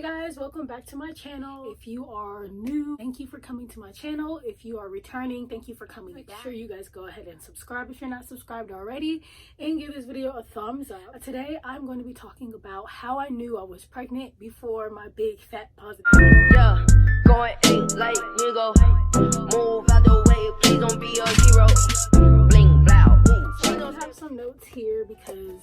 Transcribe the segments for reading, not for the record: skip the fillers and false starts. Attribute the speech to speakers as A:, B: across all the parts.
A: Hey guys, welcome back to my channel. If you are new, thank you for coming to my channel. If you are returning, thank you for coming back. Make sure you guys go ahead and subscribe if you're not subscribed already, and give this video a thumbs up. Today I'm going to be talking about how I knew I was pregnant before my big fat positive.
B: Yeah, going ain't like nigga. Move out the way, please don't be a hero. Bling blow.
A: So I don't have some notes here because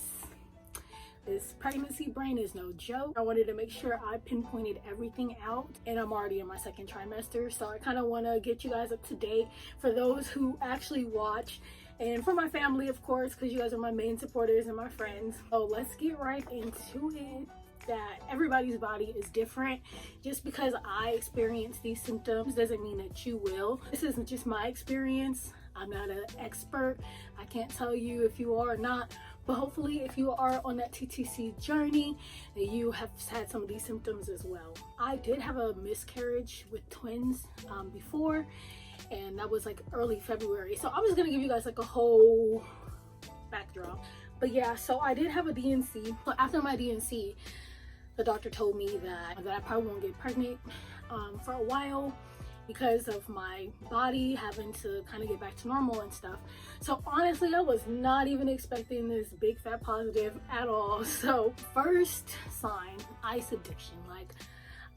A: this pregnancy brain is no joke. I wanted to make sure I pinpointed everything out, and I'm already in my second trimester, so I kind of want to get you guys up to date for those who actually watch, and for my family, of course, because you guys are my main supporters and my friends. So let's get right into it. That everybody's body is different. Just because I experience these symptoms doesn't mean that you will. This isn't just my experience. I'm not an expert. I can't tell you if you are or not, but hopefully if you are on that TTC journey, that you have had some of these symptoms as well. I did have a miscarriage with twins before, and that was like early February. So I'm just gonna give you guys like a whole backdrop. But yeah, so I did have a DNC. So after my DNC, the doctor told me that I probably won't get pregnant for a while because of my body having to kind of get back to normal and stuff. So honestly, I was not even expecting this big fat positive at all. So first sign, ice addiction, like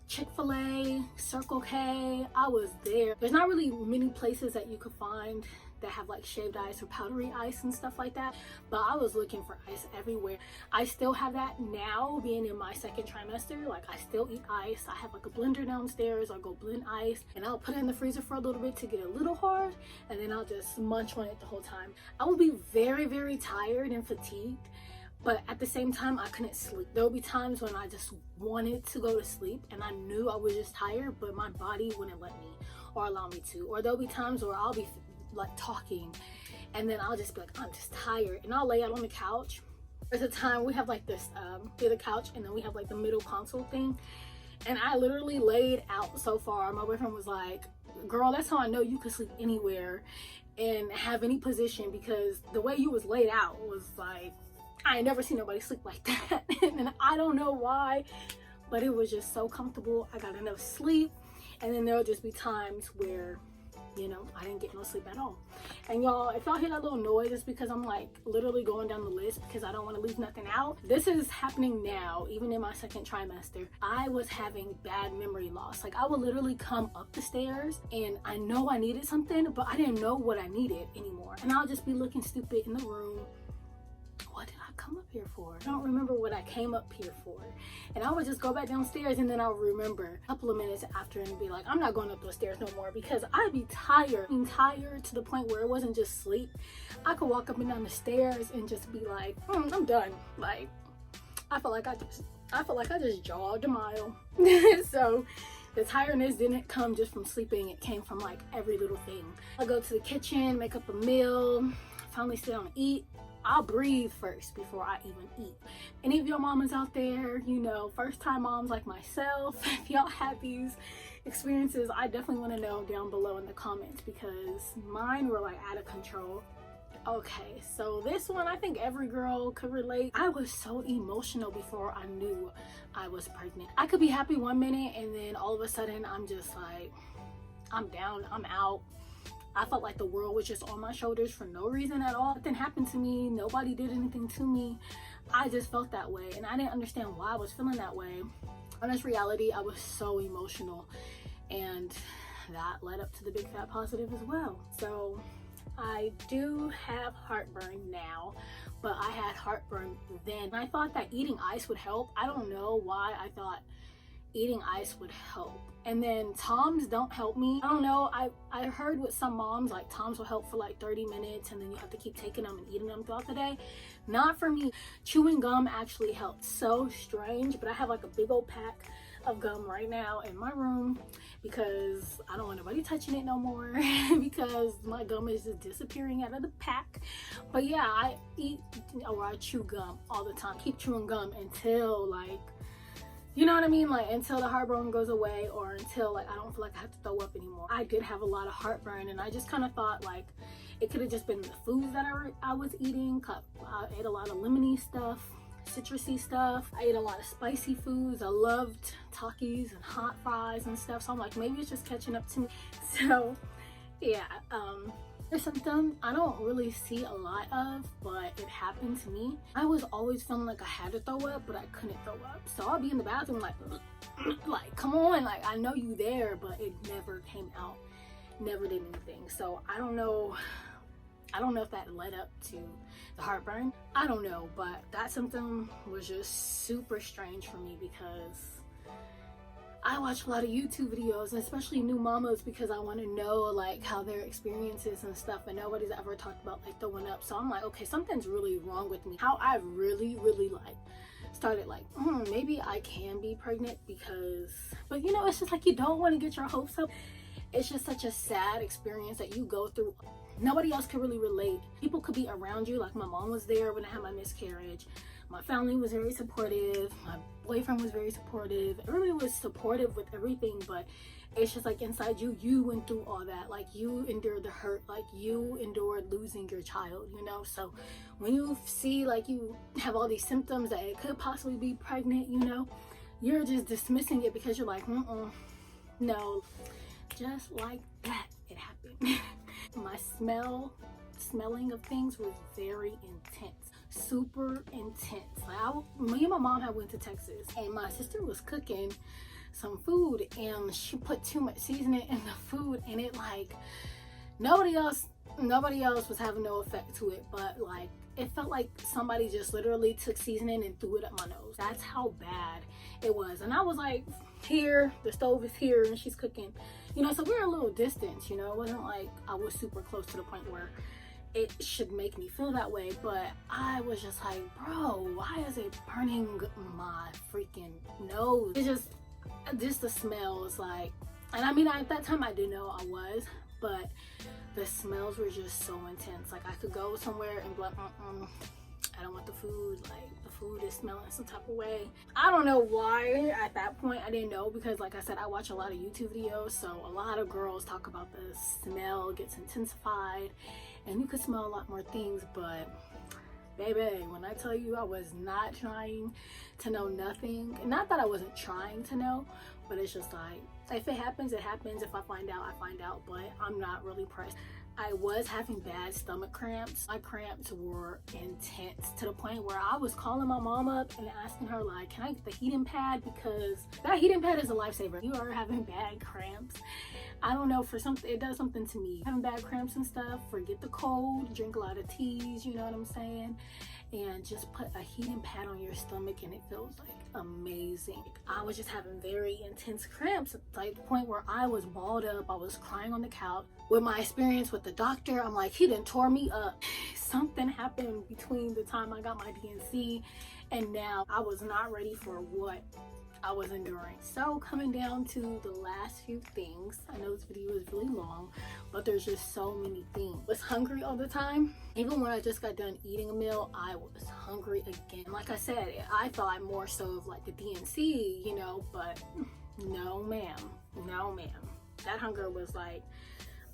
A: Chick-fil-A, Circle K, I was there. There's not really many places that you could find that have like shaved ice or powdery ice and stuff like that, but I was looking for ice everywhere. I still have that now, being in my second trimester. Like, I still eat ice. I have like a blender downstairs. I'll go blend ice and I'll put it in the freezer for a little bit to get a little hard, and then I'll just munch on it the whole time. I will be very, very tired and fatigued, but at the same time I couldn't sleep. There will be times when I just wanted to go to sleep and I knew I was just tired, but my body wouldn't let me or allow me to. Or there'll be times where I'll be like talking and then I'll just be like, I'm just tired, and I'll lay out on the couch. There's a time we have like this the couch, and then we have like the middle console thing, and I literally laid out so far. My boyfriend was like, girl, that's how I know you could sleep anywhere and have any position, because the way you was laid out was like, I ain't never seen nobody sleep like that. And I don't know why, but it was just so comfortable. I got enough sleep, and then there'll just be times where, you know, I didn't get no sleep at all. And y'all, if y'all hear that little noise, it's because I'm like literally going down the list because I don't want to leave nothing out. This is happening now, even in my second trimester. I was having bad memory loss. Like, I would literally come up the stairs and I know I needed something, but I didn't know what I needed anymore. And I'll just be looking stupid in the room. What did I come up here for? I don't remember what I came up here for. And I would just go back downstairs, and then I'll remember a couple of minutes after and be like, I'm not going up those stairs no more, because I'd be tired. I'm tired to the point where it wasn't just sleep. I could walk up and down the stairs and just be like, I'm done. Like, I felt like I just jogged a mile. So the tiredness didn't come just from sleeping. It came from like every little thing. I'll go to the kitchen, make up a meal, finally sit down and eat. I'll breathe first before I even eat. Any of y'all mamas out there, you know, first time moms like myself, if y'all have these experiences, I definitely want to know down below in the comments, because mine were like out of control. Okay, so this one, I think every girl could relate. I was so emotional before I knew I was pregnant. I could be happy one minute, and then all of a sudden I'm just like, I'm down, I'm out. I felt like the world was just on my shoulders for no reason at all. Nothing happened to me. Nobody did anything to me. I just felt that way, and I didn't understand why I was feeling that way. Honest reality, I was so emotional, and that led up to the big fat positive as well. So I do have heartburn now, but I had heartburn then. I thought that eating ice would help. I don't know why I thought eating ice would help. And then Toms don't help me. I don't know, I heard with some moms, like, Toms will help for like 30 minutes and then you have to keep taking them and eating them throughout the day. Not for me. Chewing gum actually helped. So strange, but I have like a big old pack of gum right now in my room because I don't want nobody touching it no more because my gum is just disappearing out of the pack. But yeah, I eat or I chew gum all the time. Keep chewing gum until, like, you know what I mean? Like, until the heartburn goes away, or until like I don't feel like I have to throw up anymore. I did have a lot of heartburn, and I just kind of thought like it could have just been the foods that I was eating. I ate a lot of lemony stuff, citrusy stuff. I ate a lot of spicy foods. I loved Takis and hot fries and stuff. So I'm like, maybe it's just catching up to me. So yeah, there's something I don't really see a lot of, but it happened to me. I was always feeling like I had to throw up, but I couldn't throw up. So I'll be in the bathroom like, like, come on, like, I know you there, but it never came out, never did anything. So I don't know if that led up to the heartburn. I don't know, but that symptom was just super strange for me because I watch a lot of YouTube videos, especially new mamas, because I want to know like how their experiences and stuff, and nobody's ever talked about like throwing up. So I'm like, okay, something's really wrong with me. How I really like started like, maybe I can be pregnant, because, but you know, it's just like you don't want to get your hopes up. It's just such a sad experience that you go through. Nobody else could really relate. People could be around you, like my mom was there when I had my miscarriage. My family was very supportive. My boyfriend was very supportive. Everybody was supportive with everything, but it's just like inside you, you went through all that. Like you endured the hurt, like you endured losing your child, you know? So when you see like you have all these symptoms that it could possibly be pregnant, you know, you're just dismissing it because you're like, no. Just like that, it happened. My smelling of things was very intense, super intense. Like me and my mom had went to Texas, and my sister was cooking some food, and she put too much seasoning in the food, and it like nobody else was having no effect to it, but like it felt like somebody just literally took seasoning and threw it up my nose. That's how bad it was. And I was like, here, the stove is here, and she's cooking, you know, so we're a little distance, you know. It wasn't like I was super close to the point where it should make me feel that way, but I was just like, bro, why is it burning my freaking nose? It's just the smell is like, and I mean, at that time I didn't know I was, but the smells were just so intense. Like I could go somewhere and be like, I don't want the food, like the food is smelling some type of way. I don't know why at that point I didn't know, because like I said, I watch a lot of YouTube videos, so a lot of girls talk about the smell gets intensified and you could smell a lot more things. But baby, when I tell you I was not trying to know nothing, not that I wasn't trying to know, but it's just like, if it happens, it happens. If I find out, I find out, but I'm not really pressed. I was having bad stomach cramps. My cramps were intense to the point where I was calling my mom up and asking her like, can I get the heating pad? Because that heating pad is a lifesaver. You are having bad cramps, I don't know, for something, it does something to me. Having bad cramps and stuff, forget the cold, drink a lot of teas, you know what I'm saying? And just put a heating pad on your stomach and it feels like amazing. I was just having very intense cramps, like the point where I was balled up. I was crying on the couch. With my experience with the doctor, I'm like, he done tore me up. Something happened between the time I got my DNC and now. I was not ready for what I was enduring. So coming down to the last few things, I know this video is really long, but there's just so many things. I was hungry all the time. Even when I just got done eating a meal, I was hungry again. Like I said, I thought more so of like the DNC, you know, but no ma'am, no ma'am. That hunger was like,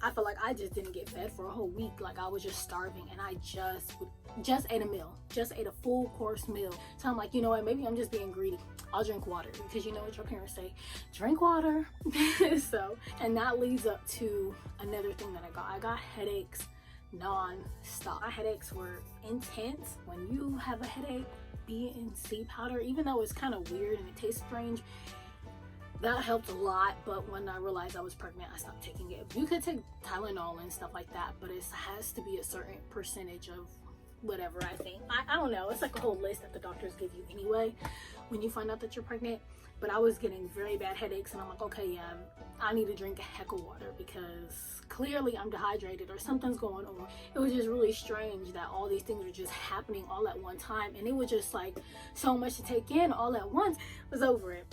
A: I felt like I just didn't get fed for a whole week. Like I was just starving, and I just ate a meal, just ate a full course meal. So I'm like, you know what, maybe I'm just being greedy. I'll drink water, because you know what your parents say, drink water. So, and that leads up to another thing that I got headaches non-stop. My headaches were intense. When you have a headache, B&C powder, even though it's kind of weird and it tastes strange, that helped a lot. But when I realized I was pregnant, I stopped taking it. You could take Tylenol and stuff like that, but it has to be a certain percentage of whatever, I think. I don't know. It's like a whole list that the doctors give you anyway when you find out that you're pregnant. But I was getting very bad headaches, and I'm like, okay, yeah, I need to drink a heck of water, because clearly I'm dehydrated or something's going on. It was just really strange that all these things were just happening all at one time, and it was just like so much to take in all at once. I was over it.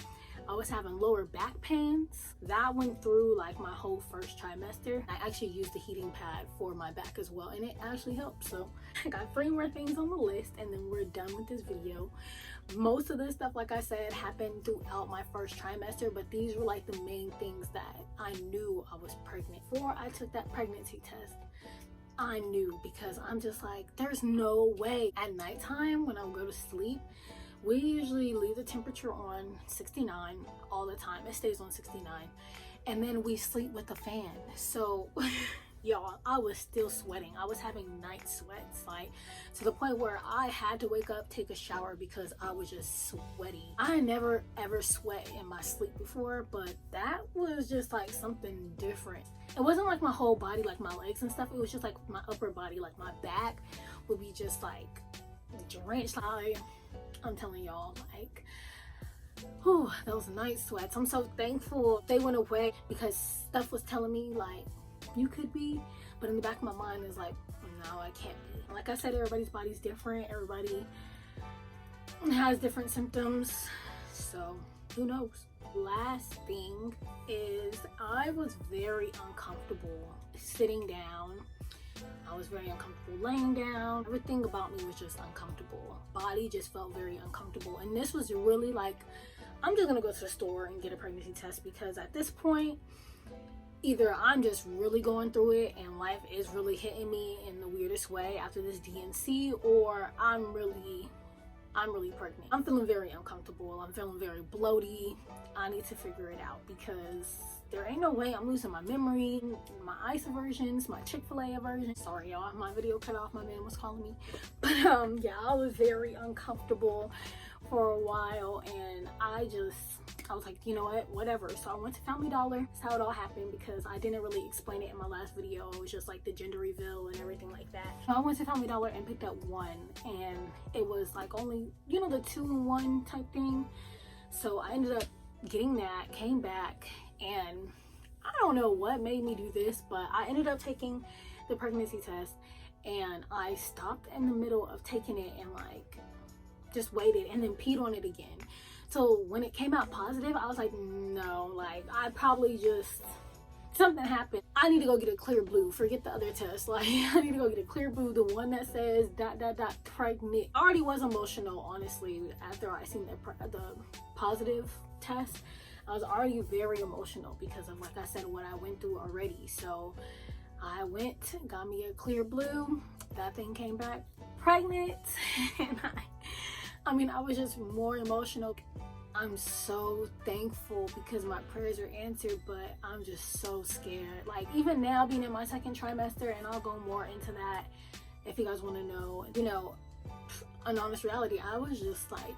A: I was having lower back pains. That went through like my whole first trimester. I actually used the heating pad for my back as well, and it actually helped. So I got 3 more things on the list, and then we're done with this video. Most of this stuff, like I said, happened throughout my first trimester, but these were like the main things that I knew I was pregnant. Before I took that pregnancy test, I knew, because I'm just like, there's no way. At nighttime when I would go to sleep, We usually leave the temperature on 69 all the time. It stays on 69. And then we sleep with the fan. So y'all, I was still sweating. I was having night sweats, like to the point where I had to wake up, take a shower because I was just sweaty. I never ever sweat in my sleep before, but that was just like something different. It wasn't like my whole body, like my legs and stuff. It was just like my upper body, like my back would be just like drenched. I'm telling y'all, like, whew, those night sweats. I'm so thankful they went away because stuff was telling me like, you could be, but in the back of my mind is like, no, I can't be. Like I said, everybody's body's different. Everybody has different symptoms, so who knows. Last thing is I was very uncomfortable sitting down. I was very uncomfortable laying down. Everything about me was just uncomfortable. Body just felt very uncomfortable. And this was really like, I'm just gonna go to the store and get a pregnancy test, because at this point, either I'm just really going through it and life is really hitting me in the weirdest way after this DNC, or I'm really pregnant. I'm feeling very uncomfortable. I'm feeling very bloaty. I need to figure it out because there ain't no way I'm losing my memory, my ice aversions, my Chick-fil-A aversion. Sorry y'all, my video cut off, my man was calling me. But yeah, I was very uncomfortable for a while, and I was like, you know what, whatever. So I went to Family Dollar. That's how it all happened, because I didn't really explain it in my last video. It was just like the gender reveal and everything like that. So I went to Family Dollar and picked up one, and it was like only, you know, the 2-in-1 type thing. So I ended up getting that, came back, and I don't know what made me do this, but I ended up taking the pregnancy test, and I stopped in the middle of taking it and like just waited and then peed on it again. So when it came out positive, I was like, no, like I probably just, something happened. I need to go get a clear blue. Forget the other test. Like I need to go get a clear blue, the one that says ... pregnant. I already was emotional, honestly, after I seen the positive test. I was already very emotional because of, like I said, what I went through already. So I went, got me a clear blue. That thing came back pregnant. And I mean, I was just more emotional. I'm so thankful because my prayers are answered, but I'm just so scared. Like even now, being in my second trimester, and I'll go more into that if you guys want to know, you know, an honest reality, I was just like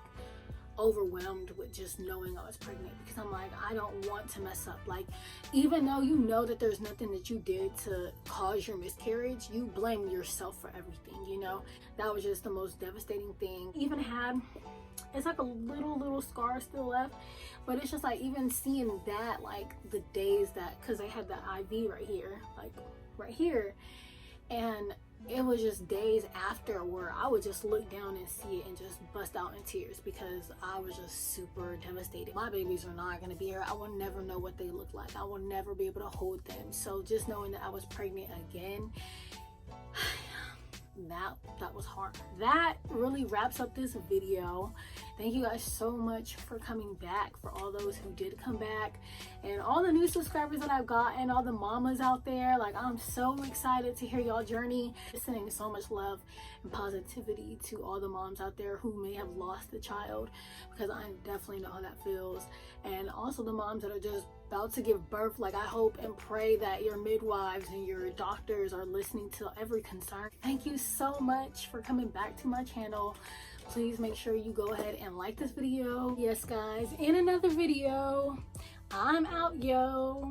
A: overwhelmed with just knowing I was pregnant, because I'm like, I don't want to mess up. Like even though you know that there's nothing that you did to cause your miscarriage, you blame yourself for everything, you know. That was just the most devastating thing. Even had, it's like a little scar still left, but it's just like even seeing that, like the days that, because they had the IV right here, like right here, and it was just days after where I would just look down and see it and just bust out in tears because I was just super devastated. My babies are not going to be here. I will never know what they look like. I will never be able to hold them. So just knowing that I was pregnant again, that was hard. That really wraps up this video. Thank you guys so much for coming back, for all those who did come back, and all the new subscribers that I've got, and all the mamas out there. Like I'm so excited to hear y'all journey. Just sending so much love and positivity to all the moms out there who may have lost a child, because I definitely know how that feels. And also the moms that are just about to give birth. Like I hope and pray that your midwives and your doctors are listening to every concern. Thank you so much for coming back to my channel. Please make sure you go ahead and like this video. Yes guys, in another video. I'm out, yo.